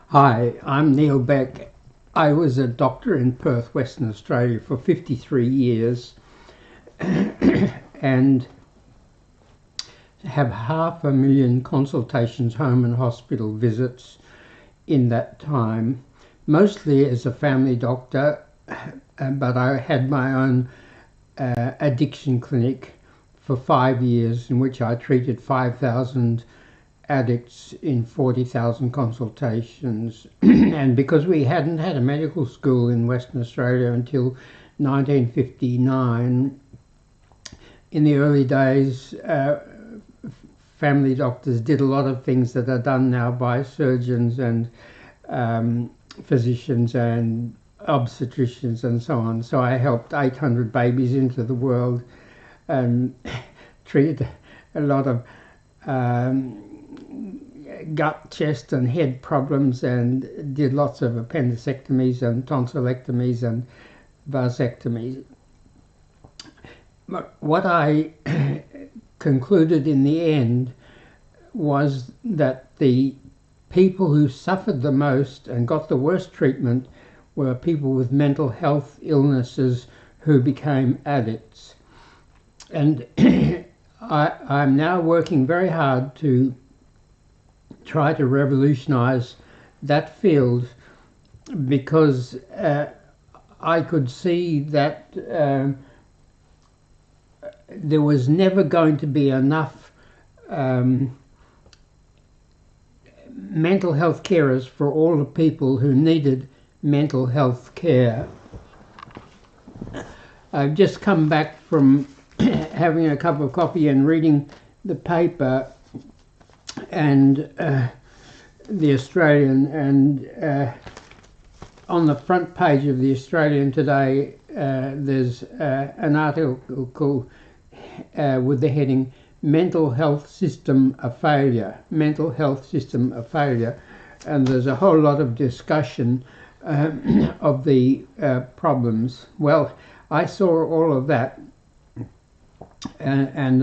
Hi, I'm Neil Beck. I was a doctor in Perth, Western Australia for 53 years and have 500,000 consultations, home and hospital visits in that time, mostly as a family doctor, but I had my own addiction clinic for 5 years in which I treated 5,000 addicts in 40,000 consultations. And because we hadn't had a medical school in Western Australia until 1959, in the early days family doctors did a lot of things that are done now by surgeons and physicians and obstetricians and so on. So I helped 800 babies into the world and treated a lot of gut, chest and head problems, and did lots of appendicectomies and tonsillectomies and vasectomies. But what I concluded in the end was that the people who suffered the most and got the worst treatment were people with mental health illnesses who became addicts. And I'm now working very hard to try to revolutionize that field, because I could see that there was never going to be enough mental health carers for all the people who needed mental health care. I've just come back from having a cup of coffee and reading the paper and the Australian, and on the front page of the Australian today there's an article called with the heading "Mental Health System a Failure." Mental health system a failure, and there's a whole lot of discussion of the problems. Well, I saw all of that, and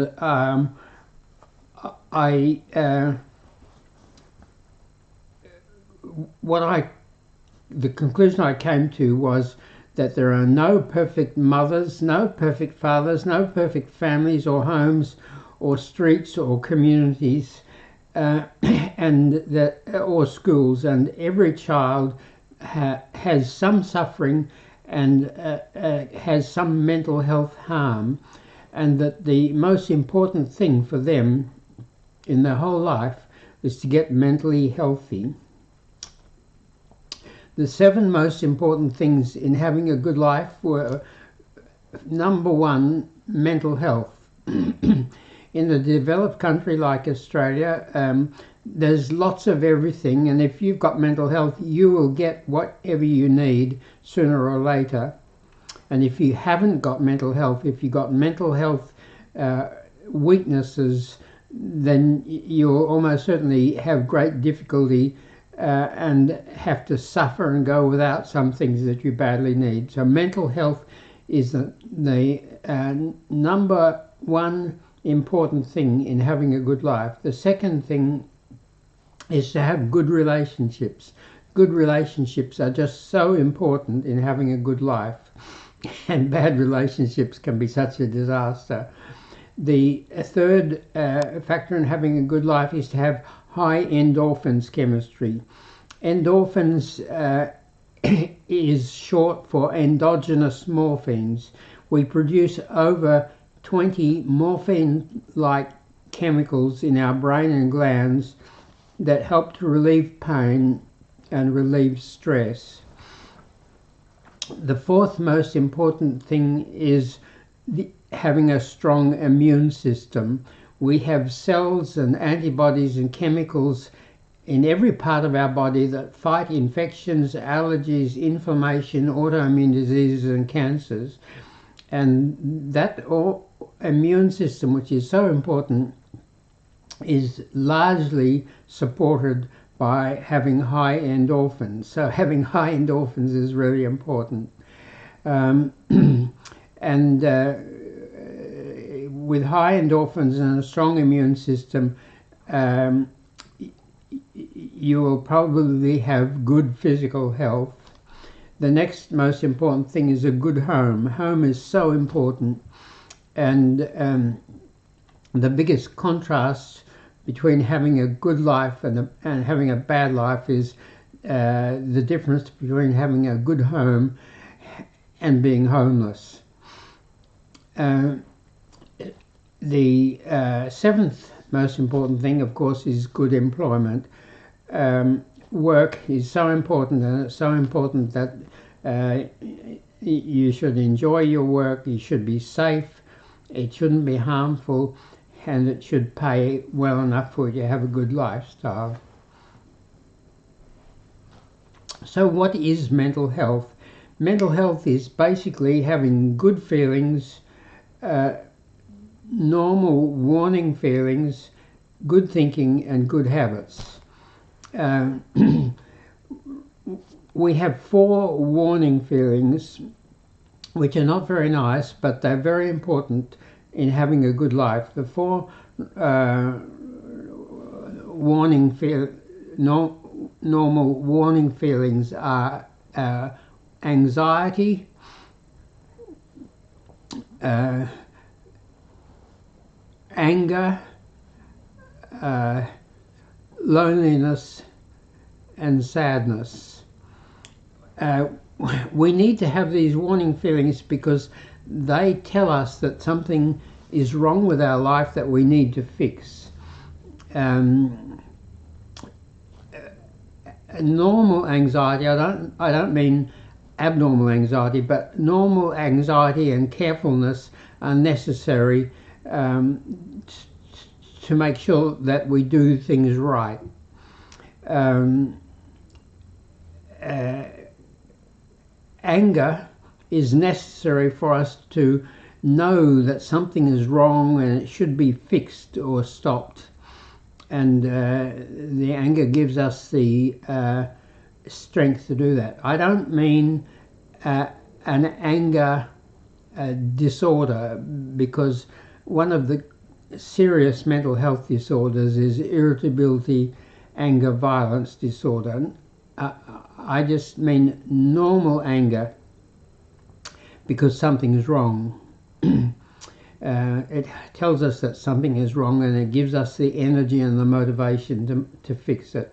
the conclusion I came to was that there are no perfect mothers, no perfect fathers, no perfect families or homes or streets or communities, and that, or schools, and every child has some suffering and has some mental health harm, and that the most important thing for them in their whole life is to get mentally healthy. The 7 most important things in having a good life were: number 1, mental health. In a developed country like Australia, there's lots of everything, and if you've got mental health, you will get whatever you need sooner or later. And if you haven't got mental health, if you've got mental health weaknesses, then you'll almost certainly have great difficulty and have to suffer and go without some things that you badly need. So mental health is the number 1 important thing in having a good life. The second thing is to have good relationships. Good relationships are just so important in having a good life, and bad relationships can be such a disaster. The third factor in having a good life is to have high endorphins chemistry. Endorphins is short for endogenous morphines. We produce over 20 morphine-like chemicals in our brain and glands that help to relieve pain and relieve stress. The 4th most important thing is having a strong immune system. We have cells and antibodies and chemicals in every part of our body that fight infections, allergies, inflammation, autoimmune diseases and cancers. And that immune system, which is so important, is largely supported by having high endorphins. So having high endorphins is really important. And with high endorphins and a strong immune system, you will probably have good physical health. The next most important thing is a good home. Home is so important, and the biggest contrast between having a good life and having a bad life is the difference between having a good home and being homeless. The 7th most important thing, of course, is good employment. Work is so important, and it's so important that you should enjoy your work, you should be safe, it shouldn't be harmful, and it should pay well enough for you to have a good lifestyle. So what is mental health? Mental health is basically having good feelings, normal warning feelings, good thinking and good habits. We have 4 warning feelings which are not very nice, but they're very important in having a good life. The 4 normal warning feelings are anxiety, anger, loneliness and sadness. We need to have these warning feelings because they tell us that something is wrong with our life that we need to fix. Normal anxiety, I don't mean abnormal anxiety, but normal anxiety and carefulness are necessary to make sure that we do things right. Anger is necessary for us to know that something is wrong and it should be fixed or stopped. And the anger gives us the strength to do that. I don't mean an anger disorder, because one of the serious mental health disorders is irritability, anger, violence disorder. I just mean normal anger because something is wrong. It tells us that something is wrong, and it gives us the energy and the motivation to fix it.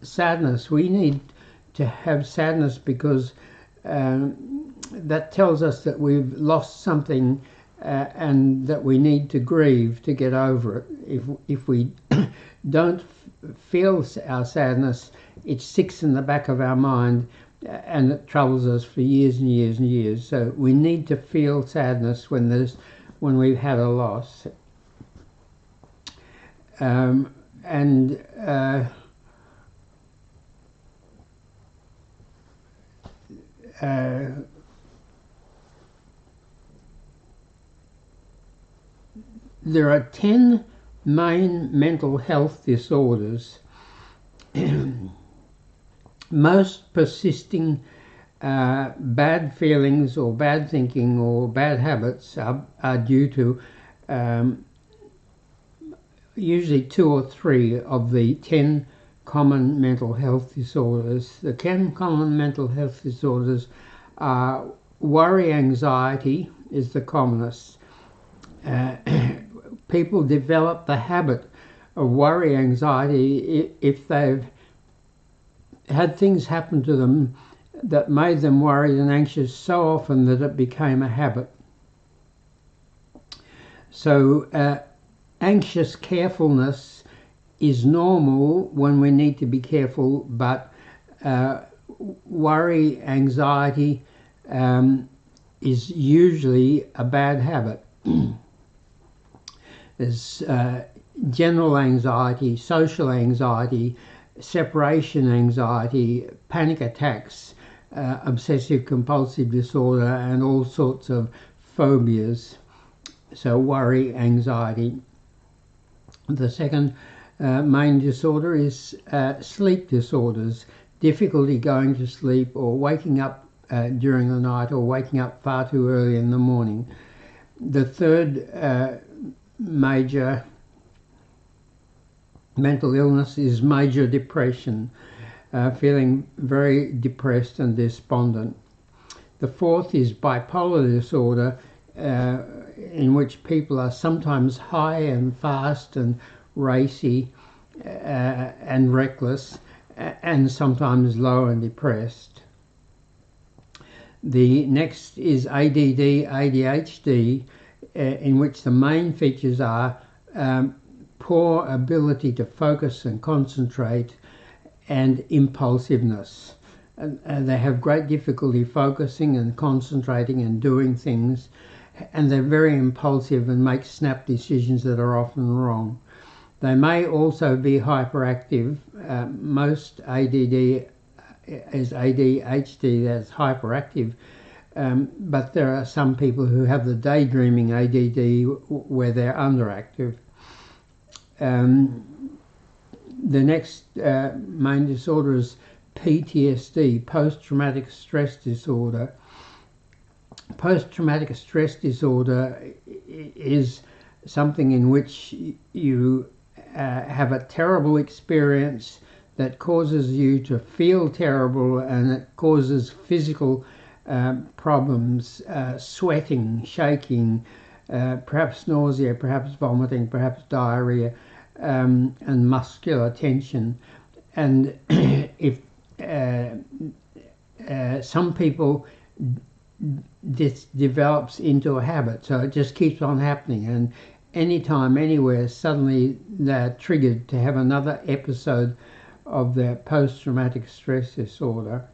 Sadness, we need to have sadness because that tells us that we've lost something and that we need to grieve to get over it. If we don't feel our sadness, it sticks in the back of our mind and it troubles us for years and years and years. So we need to feel sadness when we've had a loss. There are 10 main mental health disorders. Most persisting bad feelings or bad thinking or bad habits are due to usually 2 or 3 of the 10 common mental health disorders. The 10 common mental health disorders are worry, anxiety is the commonest. People develop the habit of worry, anxiety if they've had things happen to them that made them worried and anxious so often that it became a habit. So anxious carefulness is normal when we need to be careful, but worry, anxiety is usually a bad habit. There's general anxiety, social anxiety, separation anxiety, panic attacks, obsessive compulsive disorder, and all sorts of phobias. So worry, anxiety. The second main disorder is sleep disorders, difficulty going to sleep or waking up during the night or waking up far too early in the morning. The third major mental illness is major depression, feeling very depressed and despondent. The fourth is bipolar disorder, in which people are sometimes high and fast and racy and reckless, and sometimes low and depressed. The next is ADD, ADHD, in which the main features are poor ability to focus and concentrate and impulsiveness. And they have great difficulty focusing and concentrating and doing things, and they're very impulsive and make snap decisions that are often wrong. They may also be hyperactive. Most ADD is ADHD, that's hyperactive, but there are some people who have the daydreaming ADD where they're underactive. The next main disorder is PTSD, post-traumatic stress disorder. Post-traumatic stress disorder is something in which you have a terrible experience that causes you to feel terrible, and it causes physical problems, sweating, shaking, perhaps nausea, perhaps vomiting, perhaps diarrhea, and muscular tension. And if some people, this develops into a habit, so it just keeps on happening, and anytime, anywhere, suddenly they're triggered to have another episode of their post-traumatic stress disorder.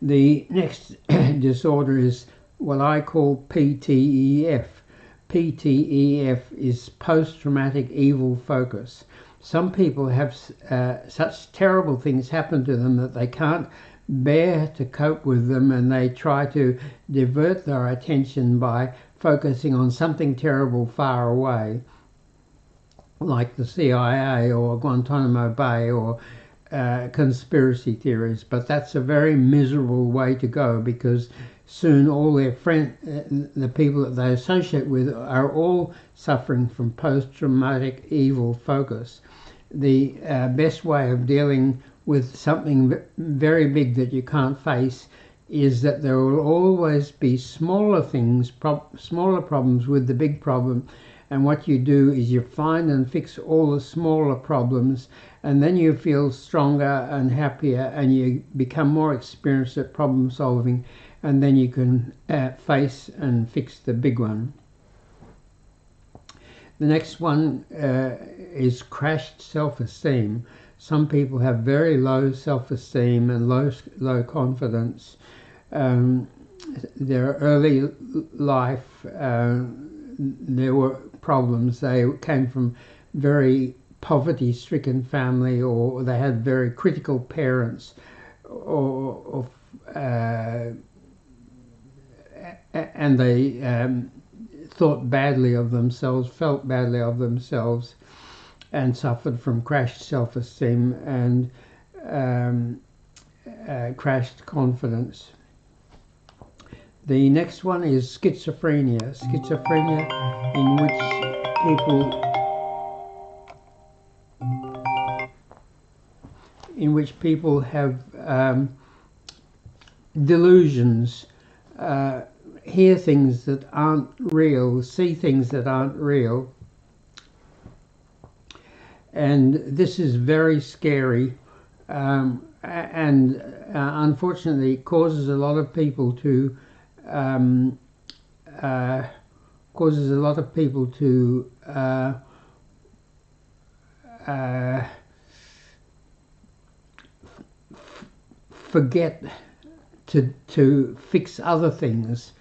The next disorder is what I call PTEF. PTEF is post-traumatic evil focus. Some people have such terrible things happen to them that they can't bear to cope with them, and they try to divert their attention by focusing on something terrible far away, like the CIA or Guantanamo Bay or conspiracy theories. But that's a very miserable way to go, because soon all their the people that they associate with, are all suffering from post-traumatic evil focus. The best way of dealing with something very big that you can't face is that there will always be smaller things, smaller problems with the big problem, and what you do is you find and fix all the smaller problems, and then you feel stronger and happier, and you become more experienced at problem solving, and then you can face and fix the big one. The next one is crashed self-esteem. Some people have very low self-esteem and low confidence. Their early life, there were problems. They came from very poverty-stricken family, or they had very critical parents, and they thought badly of themselves, felt badly of themselves, and suffered from crashed self-esteem and crashed confidence. The next one is schizophrenia. Schizophrenia in which people have delusions, hear things that aren't real, see things that aren't real, and this is very scary, and unfortunately it causes a lot of people to forget to fix other things.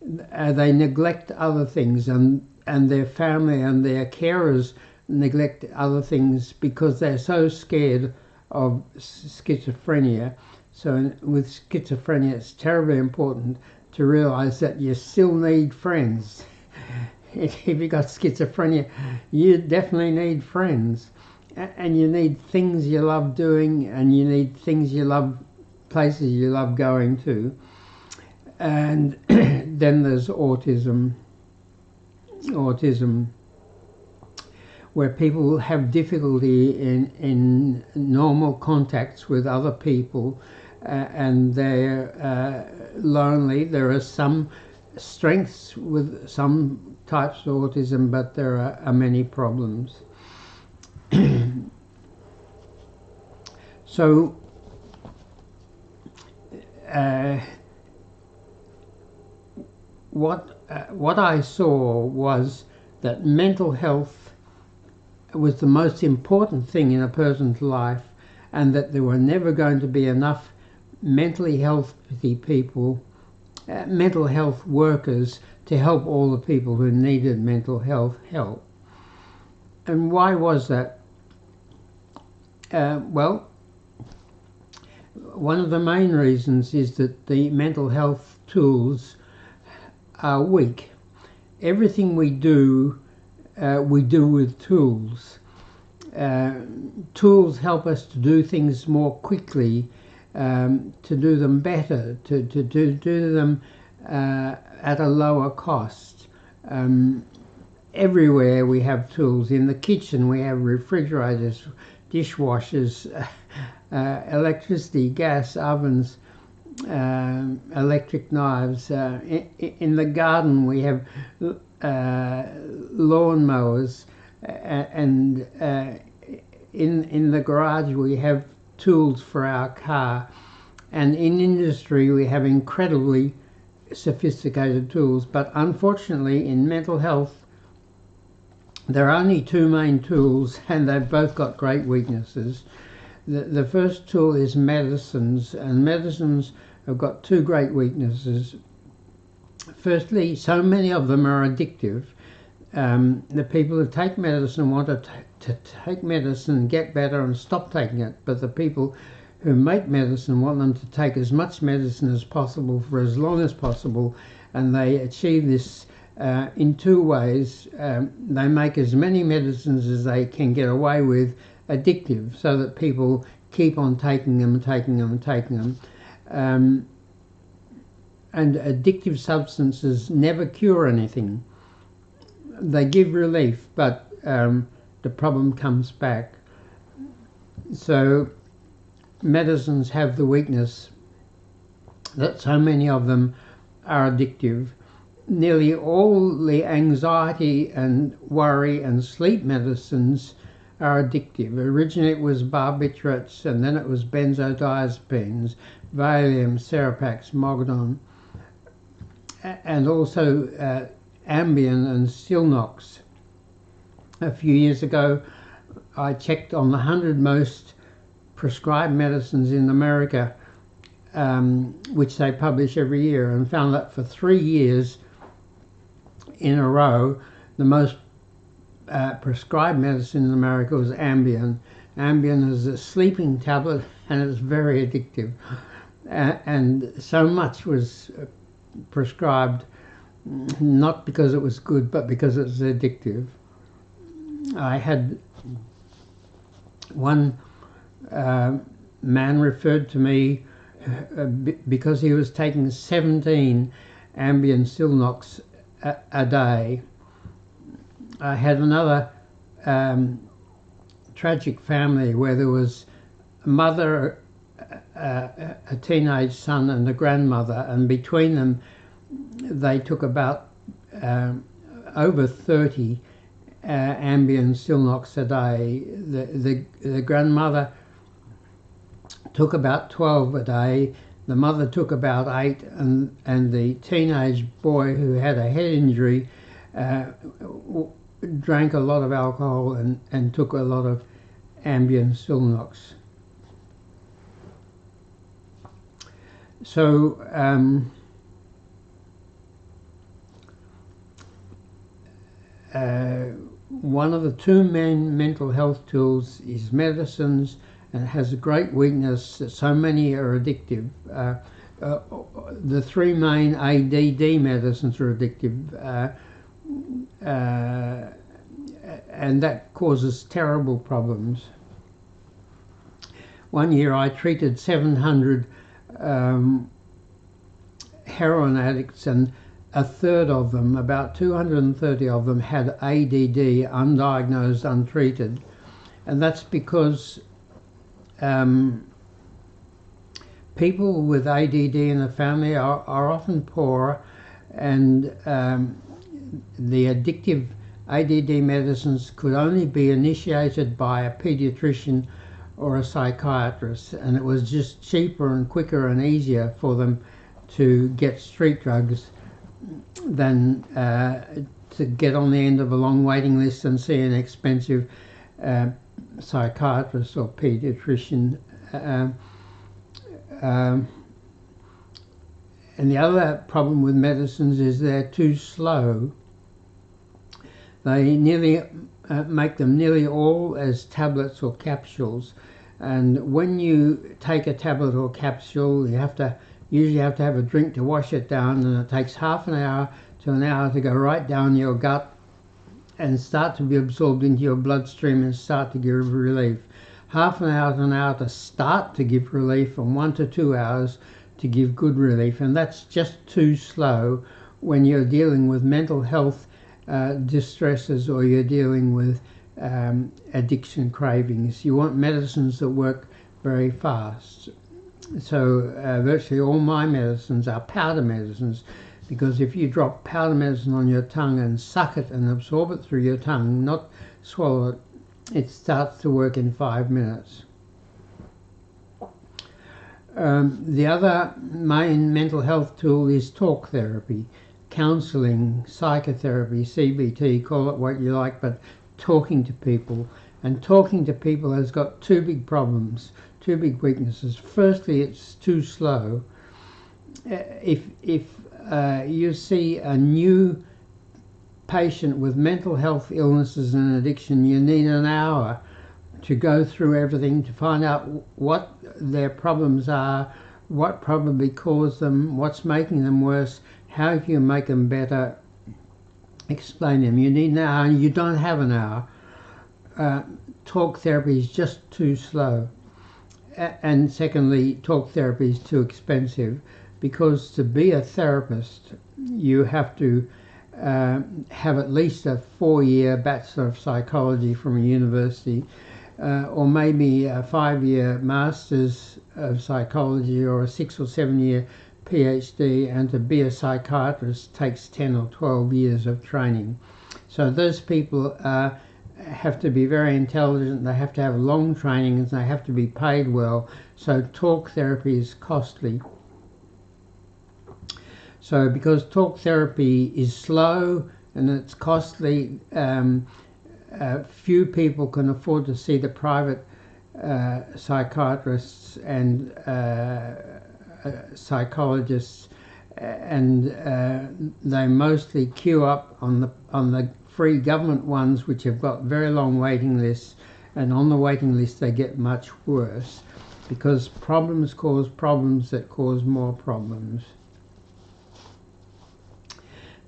They neglect other things, and their family and their carers neglect other things because they're so scared of schizophrenia. So with schizophrenia, it's terribly important to realize that you still need friends. If you got schizophrenia, you definitely need friends, and you need things you love doing, and you need things you love, places you love going to. And then there's autism, where people have difficulty in normal contacts with other people, and they're lonely. There are some strengths with some types of autism, but there are many problems. So what I saw was that mental health was the most important thing in a person's life, and that there were never going to be enough mentally healthy people, mental health workers, to help all the people who needed mental health help. And why was that? Well, one of the main reasons is that the mental health tools are weak. Everything we do with tools. Tools help us to do things more quickly, to do them better, to do them at a lower cost. Everywhere we have tools. In the kitchen we have refrigerators, dishwashers, electricity, gas, ovens, electric knives. In the garden we have lawn mowers, and in the garage we have tools for our car, and in industry we have incredibly sophisticated tools. But unfortunately in mental health there are only two main tools, and they've both got great weaknesses. The first tool is medicines, and medicines have got two great weaknesses. Firstly, so many of them are addictive. The people who take medicine want to take medicine, get better and stop taking it, but the people who make medicine want them to take as much medicine as possible for as long as possible, and they achieve this in two ways. They make as many medicines as they can get away with addictive, so that people keep on taking them and taking them and taking them. And addictive substances never cure anything. They give relief, but the problem comes back. So medicines have the weakness that so many of them are addictive. Nearly all the anxiety and worry and sleep medicines are addictive. Originally it was barbiturates, and then it was benzodiazepines, Valium, Seropax, Mogadon, and also Ambien and Stilnox. A few years ago I checked on the 100 most prescribed medicines in America, which they publish every year, and found that for 3 years in a row the most prescribed medicine in America was Ambien. Ambien is a sleeping tablet and it's very addictive, and so much was prescribed not because it was good but because it's addictive. I had one man referred to me because he was taking 17 Ambien Stilnox a day. I had another tragic family where there was a mother, a teenage son and a grandmother, and between them they took about over 30 Ambien Stilnox a day. The grandmother took about 12 a day, the mother took about 8, and the teenage boy who had a head injury drank a lot of alcohol and took a lot of Ambien Stilnox. So one of the two main mental health tools is medicines, and it has a great weakness that so many are addictive. The three main ADD medicines are addictive, and that causes terrible problems. One year I treated 700 heroin addicts, and a third of them, about 230 of them, had ADD, undiagnosed, untreated. And that's because people with ADD in the family are often poor, and the addictive ADD medicines could only be initiated by a pediatrician or a psychiatrist, and it was just cheaper and quicker and easier for them to get street drugs than to get on the end of a long waiting list and see an expensive psychiatrist or pediatrician. And the other problem with medicines is they're too slow. They nearly make them nearly all as tablets or capsules, and when you take a tablet or capsule you usually have to have a drink to wash it down, and it takes half an hour to an hour to go right down your gut and start to be absorbed into your bloodstream and start to give relief. Half an hour to an hour to start to give relief, and 1 to 2 hours to give good relief, and that's just too slow when you're dealing with mental health distresses, or you're dealing with addiction cravings. You want medicines that work very fast. So virtually all my medicines are powder medicines, because if you drop powder medicine on your tongue and suck it and absorb it through your tongue, not swallow it, it starts to work in 5 minutes. The other main mental health tool is talk therapy, counselling, psychotherapy, CBT, call it what you like, but talking to people. And talking to people has got two big problems, two big weaknesses. Firstly, it's too slow. If you see a new patient with mental health illnesses and addiction, you need an hour to go through everything, to find out what their problems are, what probably caused them, what's making them worse, how you can make them better, explain them. You need an hour, and you don't have an hour. Talk therapy is just too slow. And secondly, talk therapy is too expensive, because to be a therapist you have to have at least a 4-year Bachelor of Psychology from a university, or maybe a 5-year Masters of Psychology, or a 6 or 7 year PhD, and to be a psychiatrist takes 10 or 12 years of training. So those people have to be very intelligent, they have to have long training, and they have to be paid well. So talk therapy is costly. So because talk therapy is slow and it's costly, few people can afford to see the private psychiatrists and psychologists, and they mostly queue up on the free government ones, which have got very long waiting lists, and on the waiting list they get much worse because problems cause problems that cause more problems.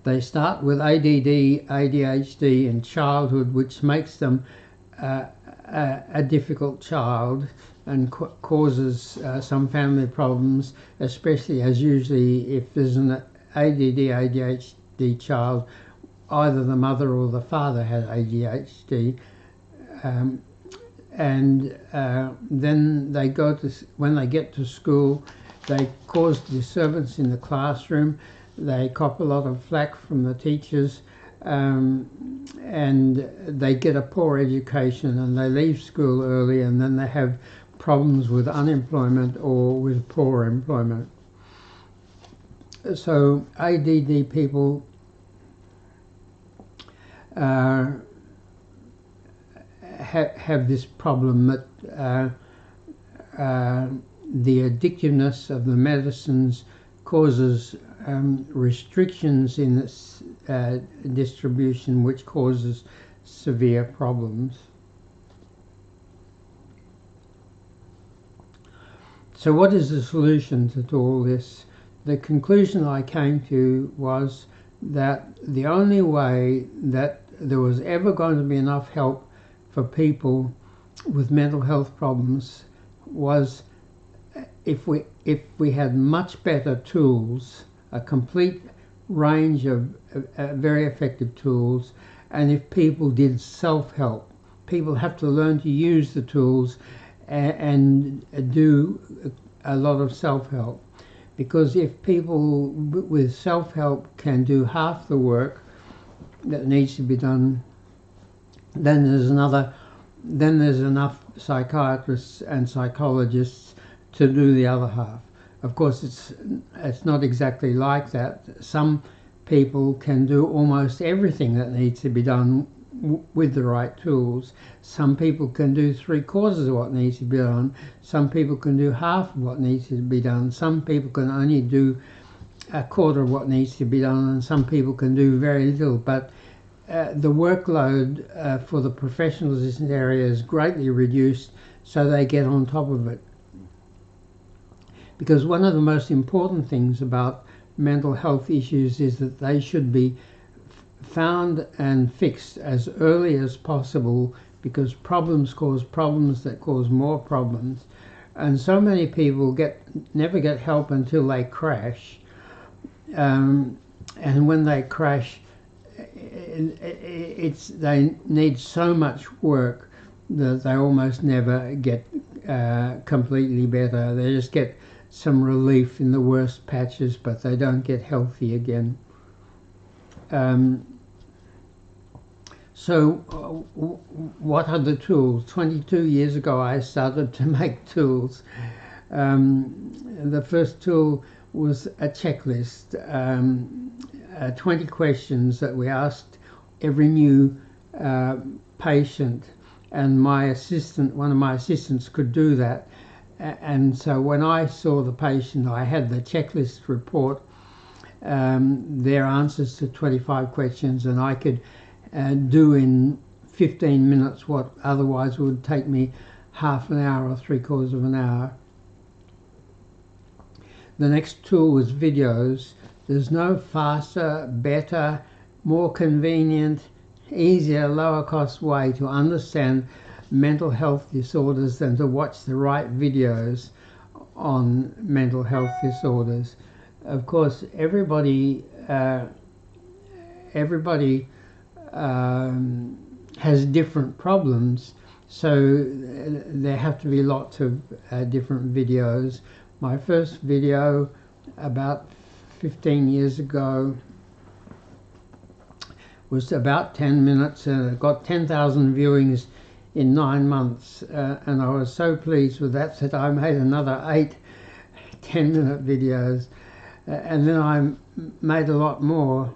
They start with ADD, ADHD in childhood, which makes them a difficult child and causes some family problems, especially as usually if there's an ADD, ADHD child, either the mother or the father had ADHD. Then they go to, when they get to school, they cause disturbance in the classroom. They cop a lot of flack from the teachers, and they get a poor education, and they leave school early, and then they have problems with unemployment or with poor employment. So ADD people have this problem that the addictiveness of the medicines causes restrictions in its distribution, which causes severe problems. So what is the solution to all this? The conclusion I came to was that the only way that there was ever going to be enough help for people with mental health problems was if we had much better tools, a complete range of very effective tools, and if people did self-help. People have to learn to use the tools and do a lot of self-help, because if people with self-help can do half the work that needs to be done, then there's enough psychiatrists and psychologists to do the other half. Of course, it's not exactly like that. Some people can do almost everything that needs to be done with the right tools. Some people can do 3/4 of what needs to be done. Some people can do half of what needs to be done. Some people can only do 1/4 of what needs to be done, and some people can do very little. But the workload for the professionals in this area is greatly reduced, so they get on top of it. Because one of the most important things about mental health issues is that they should be found and fixed as early as possible, because problems cause problems that cause more problems. And so many people never get help until they crash. And when they crash, they need so much work that they almost never get completely better. They just get some relief in the worst patches, but they don't get healthy again. So what are the tools? 22 years ago I started to make tools. The first tool was a checklist, 20 questions that we asked every new patient, and one of my assistants could do that. And so when I saw the patient, I had the checklist report, their answers to 25 questions, and I could do in 15 minutes what otherwise would take me half an hour or 3/4 of an hour. The next tool was videos. There's no faster, better, more convenient, easier, lower cost way to understand mental health disorders than to watch the right videos on mental health disorders. Of course, everybody has different problems, so there have to be lots of different videos. My first video about 15 years ago. Was about 10 minutes and it got 10,000 viewings in 9 months, and I was so pleased with that that I made another 8 10-minute videos, and then I made a lot more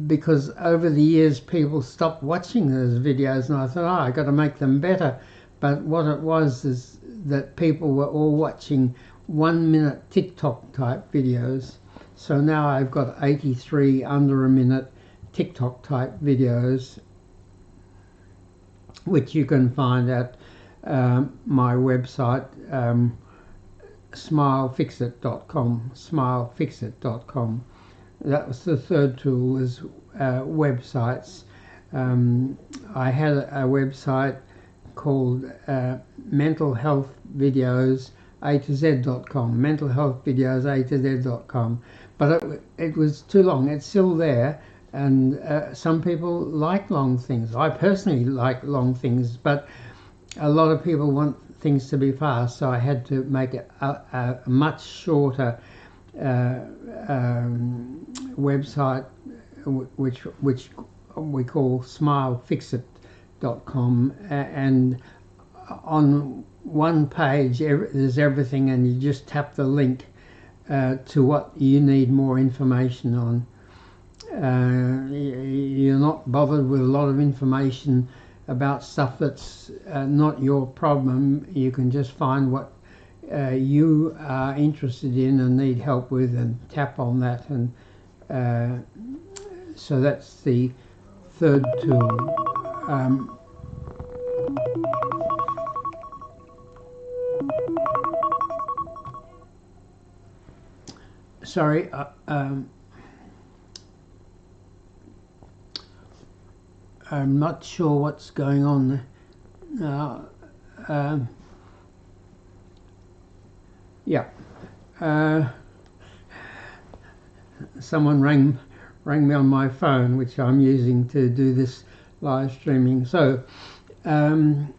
because over the years people stopped watching those videos, and I thought, oh, I got to make them better. But what it was is that people were all watching 1-minute TikTok type videos. So now I've got 83 under a minute TikTok type videos, which you can find at my website, smilefixit.com, smilefixit.com. That was the third tool, is websites. I had a website called mental health videos A to Z.com, mental health videos A to Z.com, but it was too long. It's still there, and some people like long things. I personally like long things, but a lot of people want things to be fast, so I had to make it a much shorter website, which we call smilefixit.com, and on one page there's everything, and you just tap the link to what you need more information on. You're not bothered with a lot of information about stuff that's not your problem. You can just find what you are interested in and need help with and tap on that, and so that's the third tool. Sorry, I'm not sure what's going on now. Yeah, someone rang me on my phone, which I'm using to do this live streaming. So then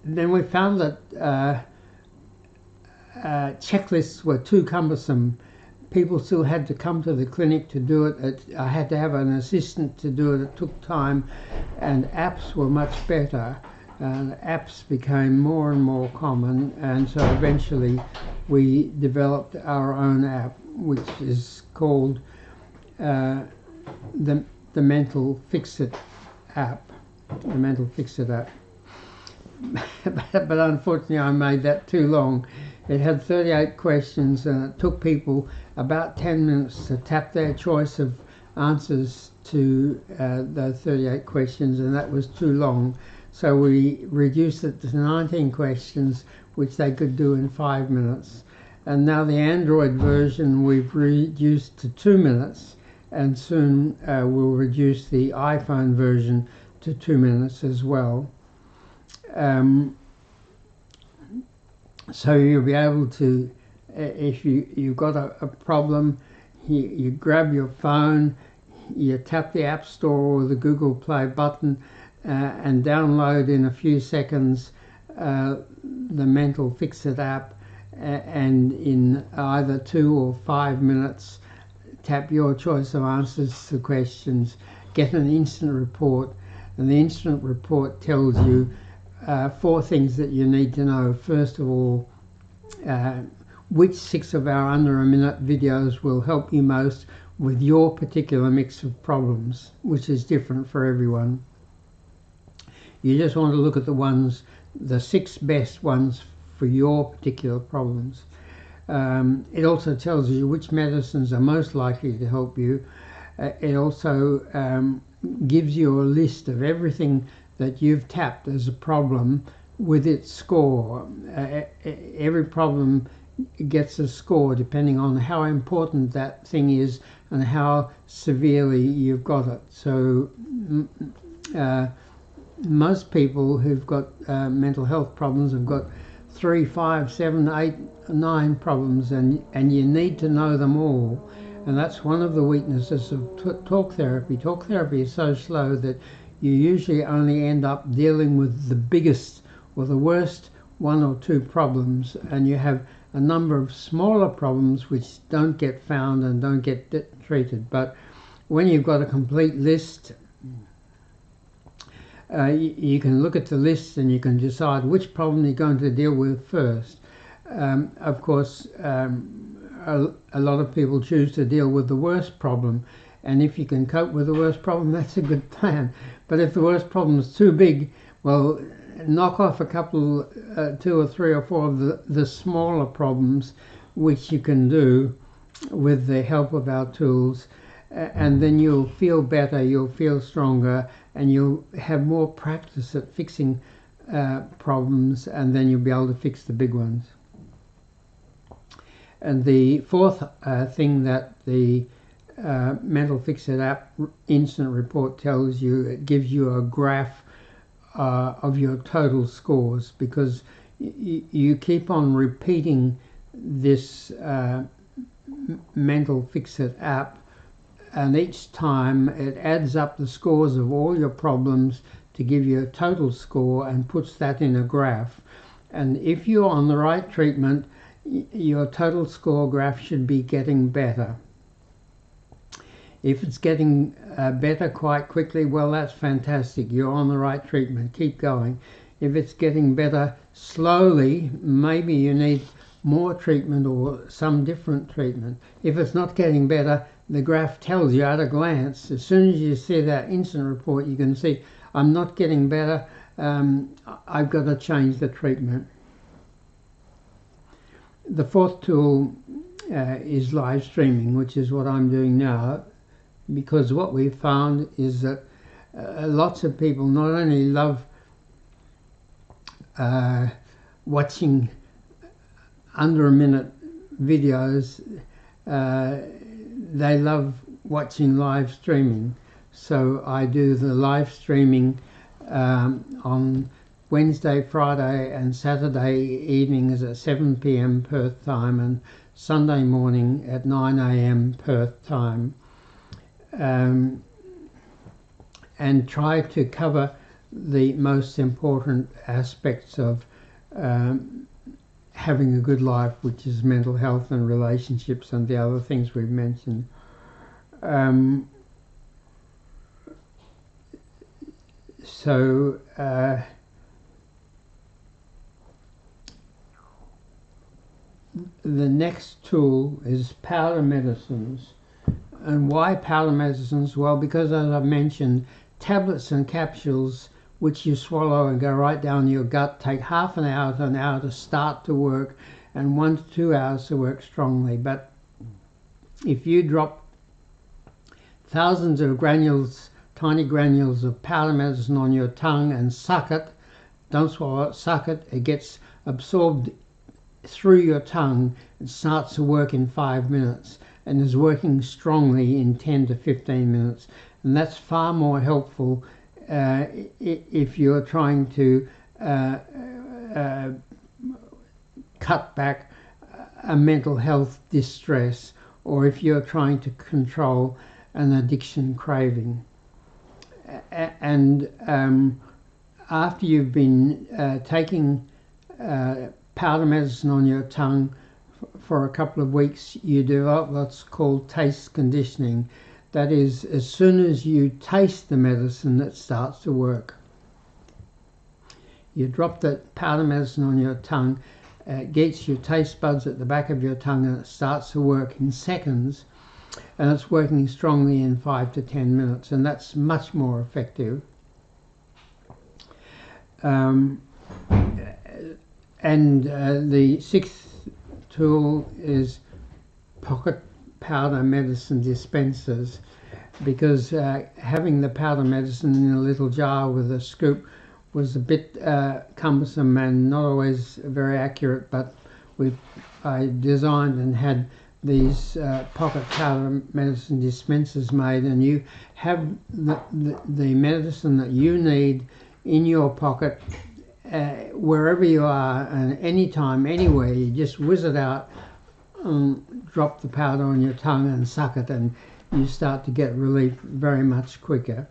we found that checklists were too cumbersome. People still had to come to the clinic to do it. I had to have an assistant to do it. It took time, and apps were much better. Apps became more and more common, and so eventually we developed our own app, which is called the Mental Fixit app. The Mental Fixit app. But unfortunately I made that too long. It had 38 questions, and it took people about 10 minutes to tap their choice of answers to those 38 questions, and that was too long. So we reduced it to 19 questions, which they could do in 5 minutes. And now the Android version we've reduced to 2 minutes, and soon we'll reduce the iPhone version to 2 minutes as well. So you'll be able to, if you've got a problem, you grab your phone, you tap the App Store or the Google Play button, and download in a few seconds the Mental Fixit app, and in either 2 or 5 minutes tap your choice of answers to questions, get an instant report, and the instant report tells you 4 things that you need to know. First of all, which 6 of our under a minute videos will help you most with your particular mix of problems, which is different for everyone. You just want to look at the 6 best ones for your particular problems. It also tells you which medicines are most likely to help you. It also gives you a list of everything that you've tapped as a problem with its score. Every problem gets a score depending on how important that thing is and how severely you've got it. So most people who've got mental health problems have got 3, 5, 7, 8, 9 problems, and you need to know them all. And that's one of the weaknesses of talk therapy. Talk therapy is so slow that you usually only end up dealing with the biggest or the worst one or two problems, and you have a number of smaller problems which don't get found and don't get treated. But when you've got a complete list, you can look at the list and you can decide which problem you're going to deal with first. Of course, a lot of people choose to deal with the worst problem, and if you can cope with the worst problem, that's a good plan. But if the worst problem is too big, well, knock off a couple, 2 or 3 or 4 of the smaller problems, which you can do with the help of our tools, and then you'll feel better, you'll feel stronger, and you'll have more practice at fixing problems, and then you'll be able to fix the big ones. And the fourth thing that the Mental Fix It app instant report tells you, it gives you a graph of your total scores, because you keep on repeating this Mental Fix It app, and each time it adds up the scores of all your problems to give you a total score and puts that in a graph. And if you're on the right treatment, your total score graph should be getting better. If it's getting better quite quickly, well, that's fantastic. You're on the right treatment. Keep going. If it's getting better slowly, maybe you need more treatment or some different treatment. If it's not getting better, the graph tells you at a glance. As soon as you see that instant report, you can see, I'm not getting better. I've got to change the treatment. The fourth tool is live streaming, which is what I'm doing now, because what we've found is that lots of people not only love watching under a minute videos, they love watching live streaming. So I do the live streaming on Wednesday, Friday and Saturday evenings at 7 p.m. Perth time, and Sunday morning at 9 a.m. Perth time, and try to cover the most important aspects of having a good life, which is mental health and relationships and the other things we've mentioned. The next tool is powder medicines. And why powder medicines? Well, because as I've mentioned, tablets and capsules which you swallow and go right down your gut take half an hour to an hour to start to work, and 1 to 2 hours to work strongly. But if you drop thousands of granules, tiny granules of powder medicine on your tongue and suck it, don't swallow it, suck it, it gets absorbed through your tongue and starts to work in 5 minutes, and is working strongly in 10 to 15 minutes. And that's far more helpful if you're trying to cut back a mental health distress, or if you're trying to control an addiction craving. And after you've been taking powder medicine on your tongue for a couple of weeks, you develop what's called taste conditioning. That is, as soon as you taste the medicine, it starts to work. You drop that powder medicine on your tongue, it gets your taste buds at the back of your tongue, and it starts to work in seconds, and it's working strongly in 5 to 10 minutes, and that's much more effective. The sixth tool is pocket powder medicine dispensers, because having the powder medicine in a little jar with a scoop was a bit cumbersome and not always very accurate, but I designed and had these pocket powder medicine dispensers made, and you have the medicine that you need in your pocket wherever you are, and anytime, anywhere. You just whiz it out, drop the powder on your tongue and suck it, and you start to get relief very much quicker.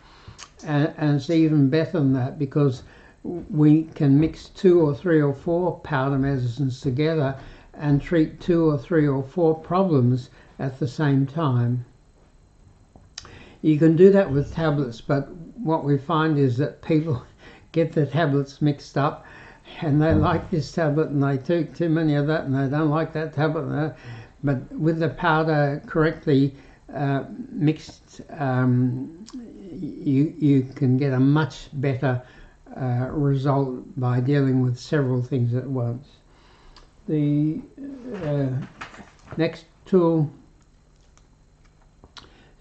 And it's even better than that, because we can mix 2 or 3 or 4 powder medicines together and treat 2 or 3 or 4 problems at the same time. You can do that with tablets, but what we find is that people get the tablets mixed up, and they like this tablet and they take too many of that, and they don't like that tablet. But with the powder correctly mixed, you can get a much better result by dealing with several things at once. The next tool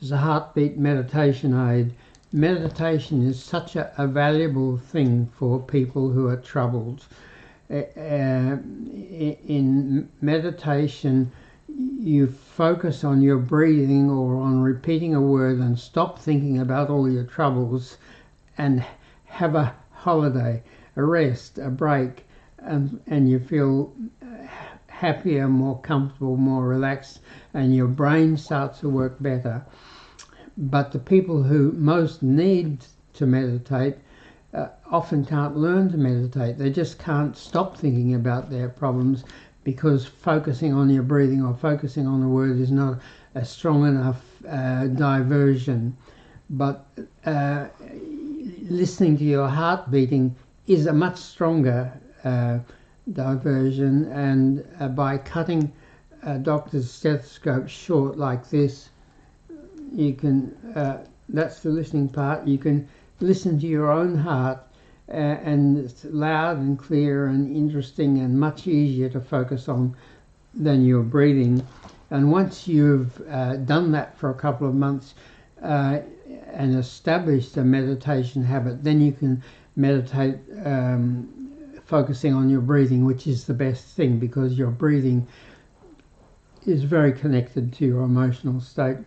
is a heartbeat meditation aid. Meditation is such a valuable thing for people who are troubled. In meditation, you focus on your breathing or on repeating a word and stop thinking about all your troubles and have a holiday, a rest, a break, and you feel happier, more comfortable, more relaxed, and your brain starts to work better. But the people who most need to meditate often can't learn to meditate. They just can't stop thinking about their problems because focusing on your breathing or focusing on the word is not a strong enough diversion. But listening to your heart beating is a much stronger diversion, and by cutting a doctor's stethoscope short like this, you can, that's the listening part, you can listen to your own heart, and it's loud and clear and interesting and much easier to focus on than your breathing. And once you've done that for a couple of months and established a meditation habit, then you can meditate focusing on your breathing, which is the best thing because your breathing is very connected to your emotional state.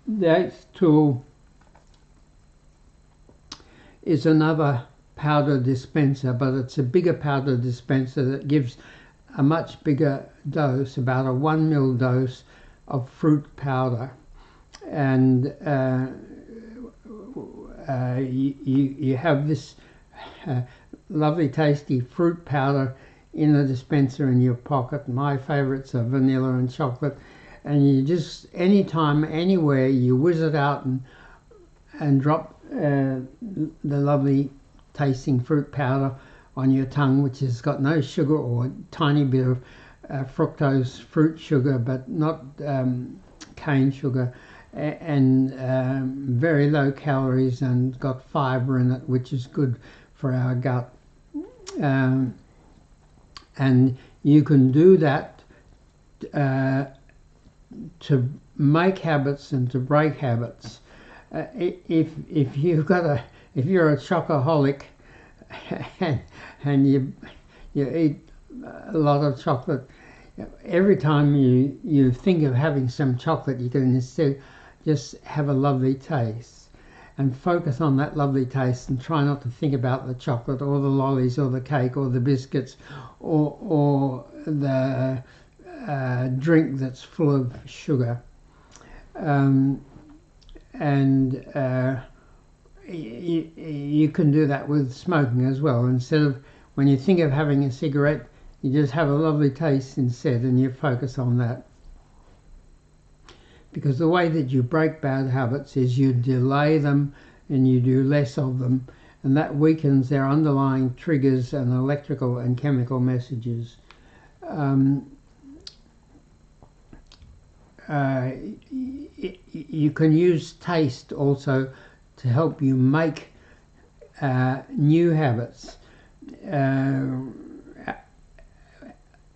The 8th tool is another powder dispenser, but it's a bigger powder dispenser that gives a much bigger dose, about a 1 ml dose of fruit powder. And you have this lovely tasty fruit powder in the dispenser in your pocket. My favourites are vanilla and chocolate. And you just, anytime, anywhere, you whiz it out and drop the lovely tasting fruit powder on your tongue, which has got no sugar or a tiny bit of fructose fruit sugar, but not cane sugar, and very low calories and got fibre in it, which is good for our gut. And you can do that to make habits and to break habits. If you're a chocoholic and you eat a lot of chocolate, every time you think of having some chocolate, you can instead just have a lovely taste and focus on that lovely taste and try not to think about the chocolate or the lollies or the cake or the biscuits or the drink that's full of sugar. You can do that with smoking as well. Instead of, when you think of having a cigarette, you just have a lovely taste instead and you focus on that. Because the way that you break bad habits is you delay them and you do less of them, and that weakens their underlying triggers and electrical and chemical messages. You can use taste also to help you make new habits.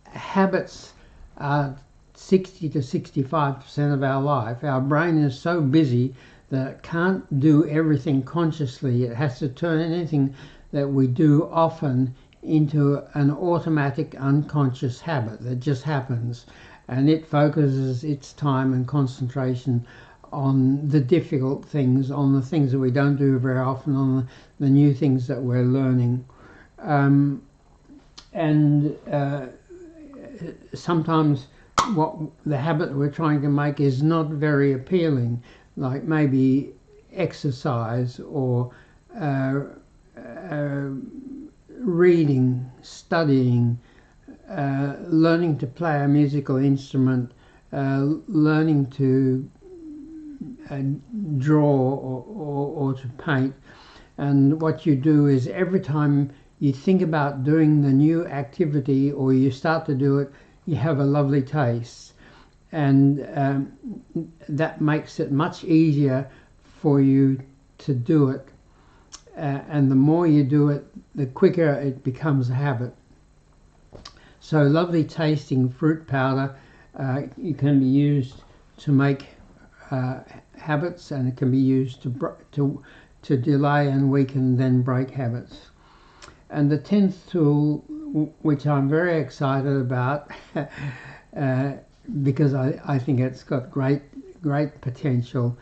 Habits are 60 to 65% of our life. Our brain is so busy that it can't do everything consciously. It has to turn anything that we do often into an automatic unconscious habit that just happens, and it focuses its time and concentration on the difficult things, on the things that we don't do very often, on the new things that we're learning. Sometimes what the habit we're trying to make is not very appealing, like maybe exercise or reading, studying, learning to play a musical instrument, learning to draw or to paint. And what you do is every time you think about doing the new activity or you start to do it, you have a lovely taste. And that makes it much easier for you to do it. And the more you do it, the quicker it becomes a habit. So lovely tasting fruit powder it can be used to make habits, and it can be used to delay and weaken then break habits. And the 10th tool, which I'm very excited about because I think it's got great potential,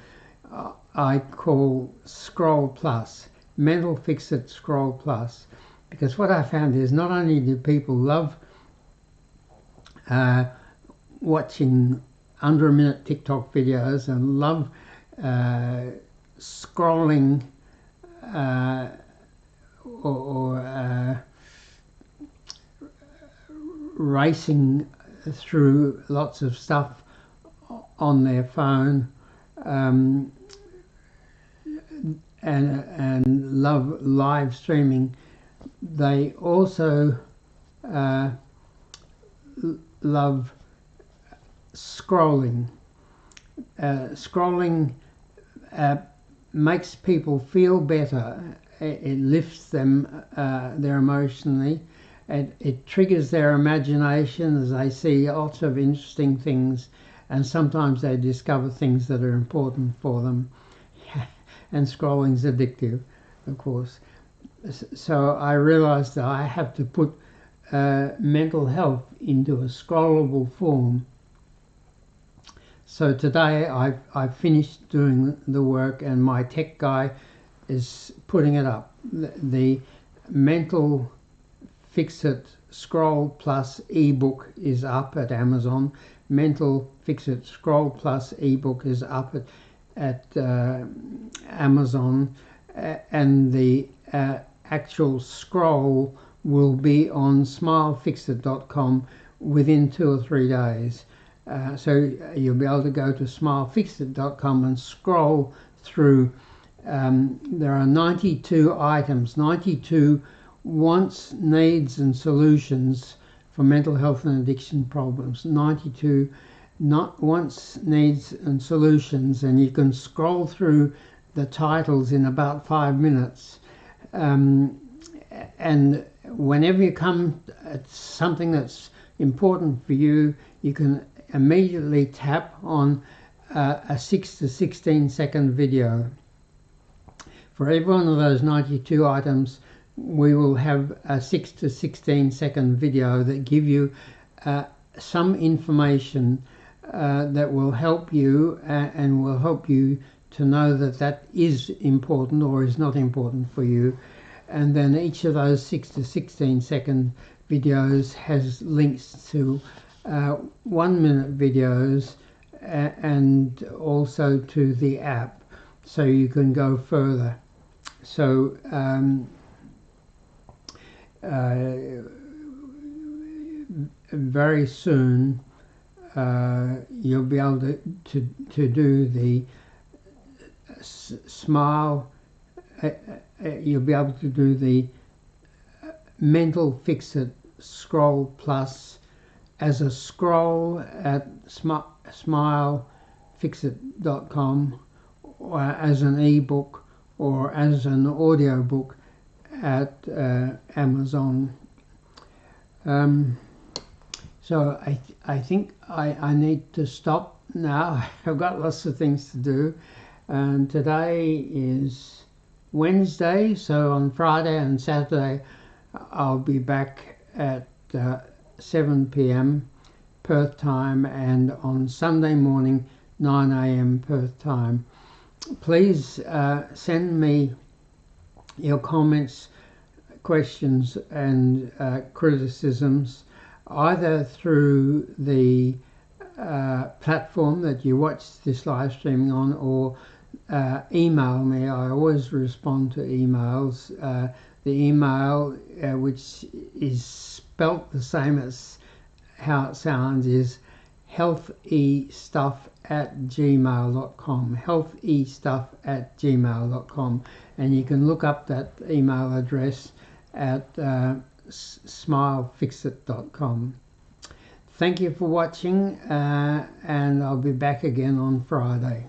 I call Scroll Plus, Mental Fix-It Scroll Plus, because what I found is not only do people love watching under a minute TikTok videos and love scrolling or racing through lots of stuff on their phone, and love live streaming. They also love scrolling. Scrolling makes people feel better. It lifts them their emotionally. It triggers their imagination as they see lots of interesting things, and sometimes they discover things that are important for them. And scrolling's addictive, of course. So I realized that I have to put mental health into a scrollable form. So today I've finished doing the work, and my tech guy is putting it up. The Mental Fix-It Scroll Plus ebook is up at Amazon. Mental Fix-It Scroll Plus ebook is up at Amazon, and the actual scroll will be on smilefixit.com within 2 or 3 days. So you'll be able to go to smilefixit.com and scroll through. There are 92 items, 92 wants, needs and solutions for mental health and addiction problems. 92 wants, needs and solutions, and you can scroll through the titles in about 5 minutes. And whenever you come at something that's important for you, you can immediately tap on a 6 to 16 second video. For every one of those 92 items, we will have a 6 to 16 second video that give you some information that will help you and will help you to know that that is important or is not important for you. And then each of those 6 to 16 second videos has links to 1 minute videos and also to the app, so you can go further. So very soon you'll be able to do the smile. You'll be able to do the Mental Fix-It Scroll Plus as a scroll at smilefixit.com, or as an ebook, or as an audio book at Amazon. So I think I need to stop now. I've got lots of things to do, and today is Wednesday, so on Friday and Saturday I'll be back at 7 p.m. Perth time, and on Sunday morning 9 a.m. Perth time. Please send me your comments, questions and criticisms either through the platform that you watch this live streaming on, or email me. I always respond to emails. The email, which is spelt the same as how it sounds, is healthestuff@gmail.com, healthestuff@gmail.com, and you can look up that email address at smilefixit.com. Thank you for watching, and I'll be back again on Friday.